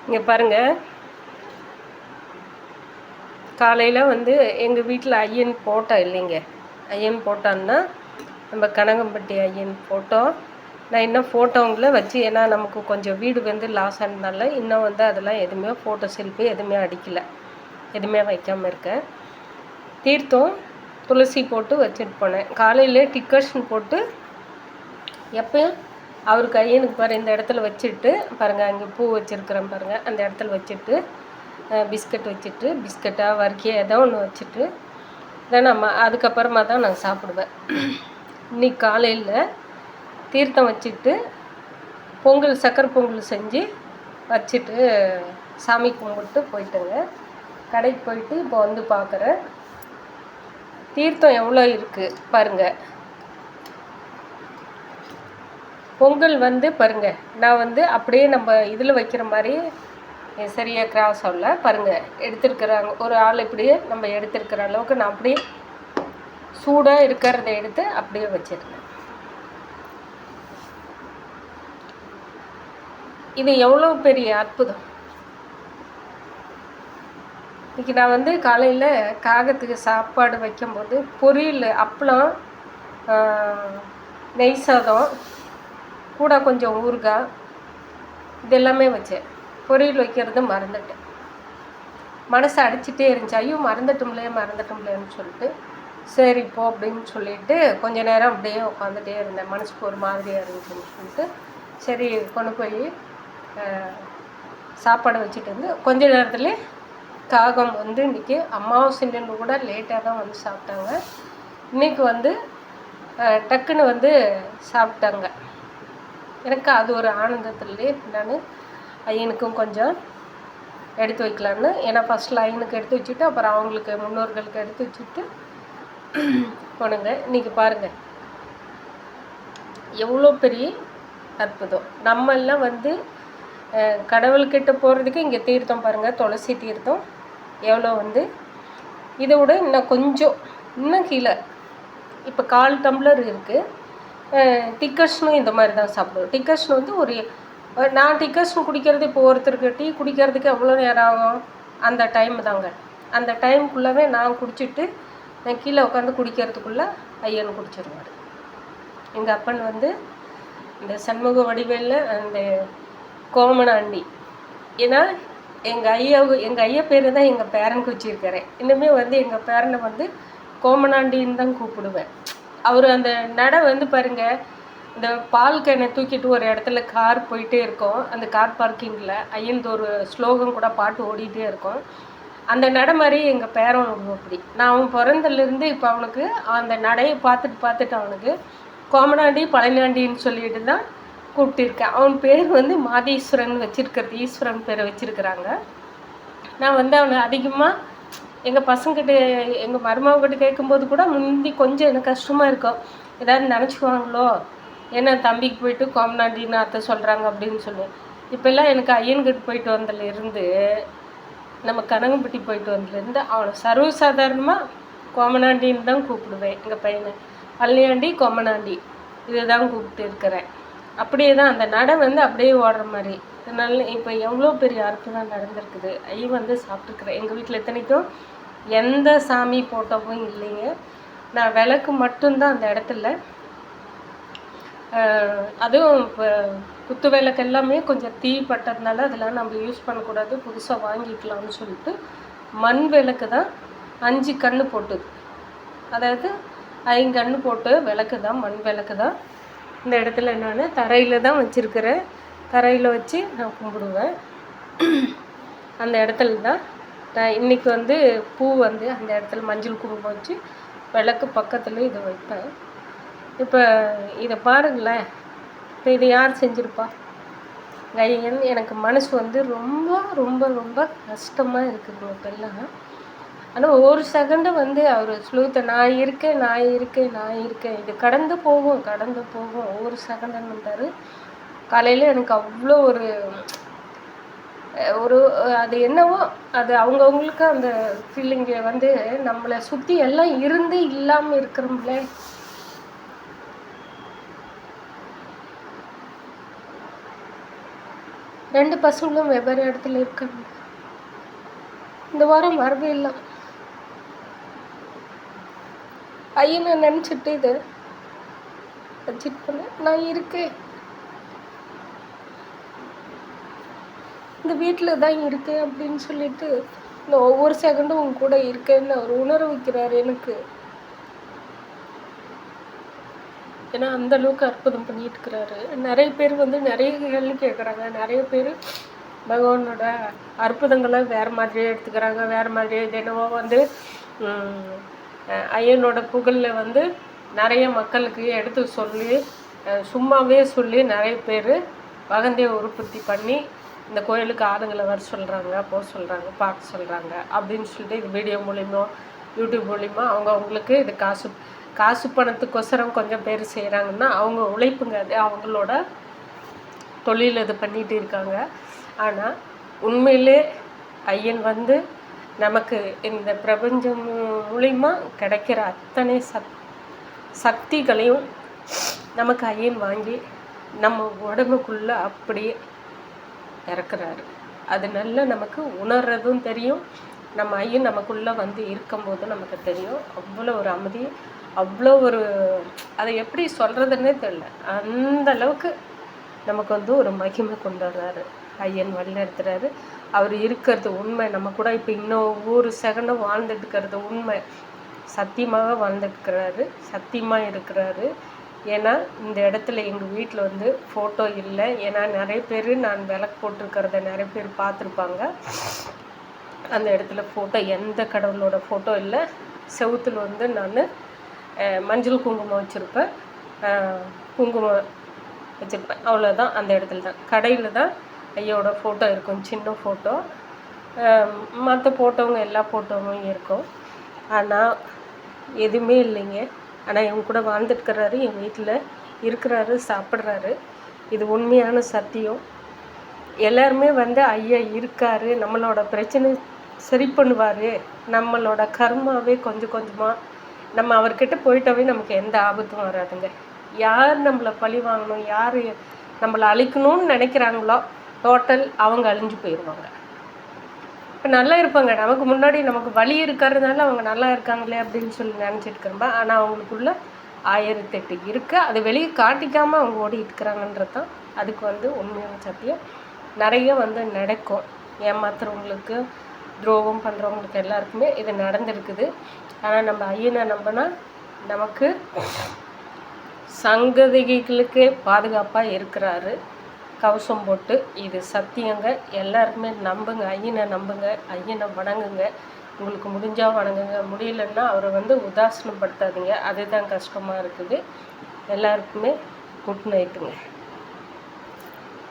இங்கே பாருங்கள், காலையில் வந்து எங்கள் வீட்டில் ஐயன் போட்டோ இல்லைங்க. ஐயன் போட்டான்னா நம்ம கனகம்பட்டி ஐயன் ஃபோட்டோ. நான் இன்னும் ஃபோட்டோங்களை வச்சு, ஏன்னா நமக்கு கொஞ்சம் வீடு வந்து லாஸ் ஆனதுனால இன்னும் வந்து அதெல்லாம் எதுவுமே ஃபோட்டோ செல்ஃபி எதுவுமே அடிக்கலை, எதுவுமே வைக்காமல் இருக்கேன். தீர்த்தம் துளசி போட்டு வச்சுட்டு போனேன். காலையில் டிக்கர்ஷன் போட்டு எப்பயும் அவருக்கு ஐயனுக்கு பாரு இந்த இடத்துல வச்சுட்டு பாருங்கள், அங்கே பூ வச்சுருக்குறேன் பாருங்கள், அந்த இடத்துல வச்சுட்டு பிஸ்கட் வச்சுட்டு, பிஸ்கட்டாக வறுக்கிய ஏதோ ஒன்று வச்சுட்டு தான் அதுக்கப்புறமா தான் நான் சாப்பிடுவேன். இன்றைக்கி காலையில் தீர்த்தம் வச்சுட்டு பொங்கல், சக்கரை பொங்கல் செஞ்சு வச்சுட்டு சாமி கும்பிட்டு போயிட்டேங்க. கடைக்கு போயிட்டு இப்போ வந்து பார்க்குறேன், தீர்த்தம் எவ்வளோ இருக்குது பாருங்கள். பொங்கல் வந்து பாருங்கள், நான் வந்து அப்படியே நம்ம இதில் வைக்கிற மாதிரி சரியாக கிராஸ் ஆகல பாருங்கள். எடுத்துருக்குறாங்க ஒரு ஆள், இப்படியே நம்ம எடுத்துருக்கிற அளவுக்கு நான் அப்படியே சூடாக இருக்கிறத எடுத்து அப்படியே வச்சிருக்கேன். இது எவ்வளோ பெரிய அற்புதம். இன்றைக்கி நான் வந்து காலையில் காகத்துக்கு சாப்பாடு வைக்கும்போது பொரியல், அப்பளம், நெய் சாதம் கூட கொஞ்சம் ஊறுகாய் இது எல்லாமே வச்சேன். பொரியல் வைக்கிறது மறந்துட்டேன். மனசை அடிச்சுட்டே இருந்துச்சு, ஐயோ மறந்துட்டோம்லேன்னு சொல்லிட்டு சரி இப்போ அப்படின்னு சொல்லிட்டு கொஞ்ச நேரம் அப்படியே உட்காந்துட்டே இருந்தேன். மனசுக்கு ஒரு மாதிரியாக இருந்துச்சுன்னு சொல்லிட்டு சரி கொண்டு போய் சாப்பாடு வச்சுட்டு வந்து கொஞ்ச நேரத்துலேயே காகம் வந்து இன்றைக்கி அமாவாசைன்னு கூட லேட்டாக தான் வந்து சாப்பிட்டாங்க. இன்றைக்கி வந்து டக்குன்னு வந்து சாப்பிட்டாங்க. எனக்கு அது ஒரு ஆனந்தத்துலேயே நான் ஐயனுக்கும் கொஞ்சம் எடுத்து வைக்கலான்னு, ஏன்னா ஃபஸ்ட்டில் ஐயனுக்கு எடுத்து வச்சுட்டு அப்புறம் அவங்களுக்கு முன்னோர்களுக்கு எடுத்து வச்சுட்டு போனுங்க. இன்றைக்கி பாருங்கள் எவ்வளோ பெரிய அற்புதம். நம்மெல்லாம் வந்து கடவுள்கிட்ட போகிறதுக்கு இங்கே தீர்த்தம் பாருங்கள், துளசி தீர்த்தம் எவ்வளோ வந்து இதை விட இன்னும் கொஞ்சம் இன்னும் கீழே இப்போ 1/4 டம்ளர் இருக்குது. டிக்கர்ஷனும் இந்த மாதிரி தான் சாப்பிடுவோம். டிக்கர்ஷன் வந்து நான் டிக்கர்ஷன் குடிக்கிறது, இப்போ ஒருத்தருக்கு டீ குடிக்கிறதுக்கு எவ்வளோ நேரம் ஆகும், அந்த டைம் தாங்க. அந்த டைமுக்குள்ளவே நான் குடிச்சிட்டு நான் கீழே உட்காந்து குடிக்கிறதுக்குள்ளே ஐயன் குடிச்சிருவார். எங்கள் அப்பன் வந்து இந்த சண்முக வடிவேலில் அந்த கோமனாண்டி, ஏன்னா எங்கள் ஐயா பேர் தான் எங்கள் பேரனுக்கு வச்சுருக்கிறேன். இன்னுமே வந்து எங்கள் பேரனை வந்து கோமனாண்டின்னு தான் கூப்பிடுவேன். அவர் அந்த நடை வந்து பாருங்கள், இந்த பால் கேனை தூக்கிட்டு ஒரு இடத்துல கார் போயிட்டே இருக்கும், அந்த கார் பார்க்கிங்கில் ஐயன் ஒரு ஸ்லோகம் கூட பாட்டு ஓடிட்டே இருக்கும். அந்த நடை மாதிரி எங்கள் பேரன் அப்படி. நான் அவன் பிறந்தலேருந்து இப்போ அவனுக்கு அந்த நடையை பார்த்துட்டு அவனுக்கு கோமனாண்டி பழனியாண்டின்னு சொல்லிட்டு தான் கூப்பிட்டுருக்கேன். அவன் பேர் வந்து மாதீஸ்வரன் வச்சுருக்கிறது, ஈஸ்வரன் பேரை வச்சுருக்கிறாங்க. நான் வந்து அவனை அதிகமாக எங்கள் பசங்கிட்ட, எங்கள் மருமகிட்ட கேட்கும்போது கூட முந்தி கொஞ்சம் எனக்கு கஷ்டமாக இருக்கும், ஏதாவது நினச்சிக்குவாங்களோ, ஏன்னா தம்பிக்கு போயிட்டு கோமனாண்டின்னு அத்தை சொல்கிறாங்க அப்படின்னு சொல்லி. இப்போல்லாம் எனக்கு ஐயன்கிட்ட போயிட்டு வந்ததுலேருந்து, நம்ம கனகம்பட்டி போயிட்டு வந்ததுலேருந்து அவனை சர்வசாதாரணமாக கோமனாண்டின்னு தான் கூப்பிடுவேன். எங்கள் பையனை பழனியாண்டி கோமனாண்டி இதை தான் கூப்பிட்டு இருக்கிறேன். அப்படியே தான் அந்த நடை வந்து அப்படியே ஓடுற மாதிரி. அதனால இப்போ எவ்வளோ பெரிய அற்புதம் நடந்திருக்குது. ஐயன் வந்து சாப்பிட்ருக்குறேன். எங்கள் வீட்டில் எத்தனைக்கும் எந்த சாமி போட்டோவும் இல்லைங்க. நான் விளக்கு மட்டும்தான் அந்த இடத்துல, அதுவும் இப்போ குத்து விளக்கு எல்லாமே கொஞ்சம் தீ பட்டதுனால அதெல்லாம் நம்ம யூஸ் பண்ணக்கூடாது, புதுசாக வாங்கிக்கலாம்னு சொல்லிட்டு மண் விளக்கு தான் 5 கன்று போட்டுது. அதாவது 5 கன்று போட்டு விளக்கு தான், மண் விளக்கு தான். இந்த இடத்துல நான் தரையில் தான் வச்சுருக்கிறேன். தரையில் வச்சு நான் கும்பிடுவேன். அந்த இடத்துல தான் நான் இன்றைக்கி வந்து பூ வந்து அந்த இடத்துல மஞ்சள் குங்குமம் வச்சு விளக்கு பக்கத்தில் இதை வைப்பேன். இப்போ இதை பாருங்களேன், இப்போ இதை யார் செஞ்சுருப்பா? ஐயன். எனக்கு மனசு வந்து ரொம்ப ரொம்ப ரொம்ப கஷ்டமாக இருக்குதுங்க இப்போல்லாம். ஆனால் ஒரு செகண்டு வந்து அவர் ஸ்லூத்தை நான் இருக்கேன் இது கடந்து போகும் ஒவ்வொரு செகண்டுன்னுட்டார். காலையில் எனக்கு அவ்வளோ ஒரு அது என்னவோ அது அவங்கவுங்களுக்கு அந்த ஃபீலிங்கை வந்து நம்மளை சுற்றி எல்லாம் இருந்து இல்லாமல் இருக்கிறோம்ல. 2 பசங்களும் வெவ்வேறு இடத்துல இருக்காங்க. இந்த வாரம் வரவே இல்லை. ஐயனை நினச்சிட்டு இதை வச்சுட்டு போனேன். நான் இருக்கேன், இந்த வீட்டில் தான் இருக்கேன் அப்படின்னு சொல்லிட்டு நான் ஒவ்வொரு செகண்டும் உங்க கூட இருக்கேன்னு அவர் உணர வைக்கிறார் எனக்கு. ஏன்னா அந்த அளவுக்கு அற்புதம் பண்ணிட்டு இருக்கிறாரு. நிறைய பேர் வந்து நிறைய கேள்வி கேட்குறாங்க. நிறைய பேர் பகவானோட அற்புதங்களை வேறு மாதிரியே எடுத்துக்கிறாங்க. வேறு மாதிரியே இது என்னவோ வந்து ஐயனோட புகழில் வந்து நிறைய மக்களுக்கு எடுத்து சொல்லி சும்மாவே சொல்லி நிறைய பேர் வகந்தையை உற்பத்தி பண்ணி இந்த கோயிலுக்கு ஆளுங்களை வர சொல்கிறாங்க, போக சொல்கிறாங்க, பார்க்க சொல்கிறாங்க அப்படின்னு சொல்லிட்டு இது வீடியோ மூலிமா யூடியூப் மூலிமா அவங்களுக்கு இது காசு பணத்துக்கொசரம் கொஞ்சம் பேர் செய்கிறாங்கன்னா அவங்க உழைப்புங்க, அது அவங்களோட தொழில் இது பண்ணிகிட்டு இருக்காங்க. ஆனால் உண்மையிலே ஐயன் வந்து நமக்கு இந்த பிரபஞ்சம் மூலிமா கிடைக்கிற அத்தனை சக்திகளையும் நமக்கு ஐயன் வாங்கி நம்ம உடம்புக்குள்ளே அப்படியே இறக்குறாரு. அது நல்லா நமக்கு உணர்றதும் தெரியும். நம்ம ஐயன் நமக்குள்ளே வந்து இருக்கும்போது நமக்கு தெரியும். அவ்வளோ ஒரு அமைதி, அவ்வளோ ஒரு அதை எப்படி சொல்கிறதுன்னே தெரியல. அந்த அளவுக்கு நமக்கு வந்து ஒரு மகிமை கொண்டு வர்றாரு. ஐயன் வழிநடத்துறாரு. அவர் இருக்கிறது உண்மை. நம்ம கூட இப்போ இன்னும் ஒவ்வொரு செகண்டும் வாழ்ந்துட்டு இருக்கிறது உண்மை. சத்தியமாக வாழ்ந்துட்டுருக்கிறாரு, சத்தியமாக இருக்கிறாரு. ஏன்னா இந்த இடத்துல எங்கள் வீட்டில் வந்து ஃபோட்டோ இல்லை. ஏன்னா நிறைய பேர் நான் விளக்கு போட்டிருக்கிறத நிறைய பேர் பார்த்துருப்பாங்க. அந்த இடத்துல ஃபோட்டோ, எந்த கடவுளோட ஃபோட்டோ இல்லை. செவுத்தில் வந்து நான் மஞ்சள் குங்குமம் வச்சுருப்பேன், குங்குமம் வச்சுருப்பேன், அவ்வளோதான். அந்த இடத்துல தான், கடையில் தான் ஐயோட ஃபோட்டோ இருக்கும், சின்ன ஃபோட்டோ. மற்ற ஃபோட்டோங்க எல்லா ஃபோட்டோவும் இருக்கும். ஆனால் எதுவுமே இல்லைங்க. ஆனால் இவங்க கூட வாழ்ந்துட்டுருக்கிறாரு, என் வீட்டில் இருக்கிறாரு, சாப்பிட்றாரு. இது உண்மையான சத்தியம். எல்லாருமே வந்து ஐயா இருக்கார், நம்மளோட பிரச்சனை சரி பண்ணுவார், நம்மளோட கர்மாவே கொஞ்சம் கொஞ்சமாக நம்ம அவர்கிட்ட போயிட்டாவே நமக்கு எந்த ஆபத்தும் வராதுங்க. யார் நம்மளை பழி வாங்கணும், யார் நம்மளை அழிக்கணும்னு நினைக்கிறாங்களோ டோட்டல் அவங்க அழிஞ்சு போயிடுவாங்க. இப்போ நல்லா இருப்பாங்க, நமக்கு முன்னாடி நமக்கு வலி இருக்கிறதுனால அவங்க நல்லா இருக்காங்களே அப்படின்னு சொல்லி நினச்சிட்டு இருக்கிறப்ப, ஆனால் அவங்களுக்குள்ள 1008 இருக்குது. அது வெளியே காட்டிக்காமல் அவங்க ஓடிட்டு இருக்கிறாங்கன்றது தான் அதுக்கு வந்து உண்மையான சத்தியம். நிறைய வந்து நடக்கும். ஏமாத்துறவங்களுக்கு, துரோகம் பண்ணுறவங்களுக்கு எல்லாருக்குமே இது நடந்திருக்குது. ஆனால் நம்ம ஐயனை நம்பினா நமக்கு சங்கதிகளுக்கே பாதுகாப்பாக இருக்கிறாரு, கவசம் போட்டு. இது சத்தியங்க. எல்லாருமே நம்புங்க, ஐயனை நம்புங்க, ஐயனை வணங்குங்க. உங்களுக்கு முடிஞ்சால் வணங்குங்க, முடியலன்னா அவரை வந்து உதாசீனப்படுத்தாதீங்க. அதுதான் கஷ்டமாக இருக்குது. எல்லாருக்குமே குட் நைட்டுங்க.